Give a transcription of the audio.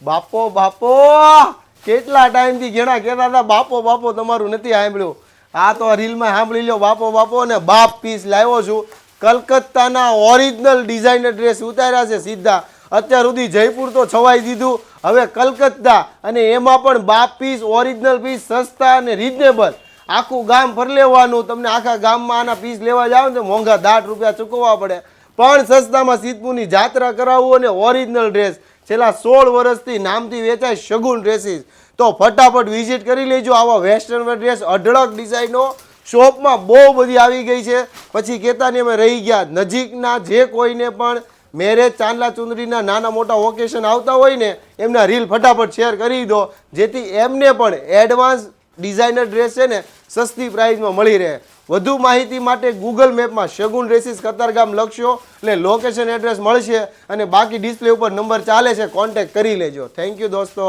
બાપો બાપો કેટલા ટાઈમથી ઘણા કહેતા હતા બાપો બાપો તમારું નથી સાંભળ્યું. આ તો રીલમાં સાંભળી લો બાપો બાપો ને બાપ પીસ લાવ્યો છું. કલકત્તાના ઓરિજિનલ ડિઝાઇનર ડ્રેસ ઉતાર્યા છે સીધા. અત્યાર સુધી જયપુર તો છવાઈ દીધું, હવે કલકત્તા, અને એમાં પણ બાપ પીસ ઓરિજિનલ પીસ સસ્તા અને રિઝનેબલ. આખું ગામ ફરી લેવાનું. તમને આખા ગામમાં આના પીસ લેવા જાવ ને તો મોંઘા 10 રૂપિયા ચૂકવવા પડે, પણ સસ્તામાં સિદ્ધપુરની જાત્રા કરાવવું અને ઓરિજિનલ ડ્રેસ છેલ્લા 16 વર્ષથી નામથી વેચાય શગુન ડ્રેસીસ. તો ફટાફટ વિઝિટ કરી લેજો. આવા વેસ્ટર્ન વેર ડ્રેસ અઢળક ડિઝાઇનો શોપમાં બહુ બધી આવી ગઈ છે. પછી કહેતા ને અમે રહી ગયા. નજીકના જે કોઈને પણ મેરેજ, ચાંદલા ચુંદડીના નાના મોટા ઓકેશન આવતા હોય ને એમના રીલ ફટાફટ શેર કરી દો, જેથી એમને પણ એડવાન્સ ડિઝાઇનર ડ્રેસ છે ને સસ્તી પ્રાઇસમાં મળી રહે. વધુ માહિતી માટે ગૂગલ મેપમાં શગુન ડ્રેસીસ કતારગામ લખશો એટલે લોકેશન એડ્રેસ મળશે, અને બાકી ડિસ્પ્લે ઉપર નંબર ચાલે છે, કોન્ટેક્ટ કરી લેજો. થેન્ક યુ દોસ્તો.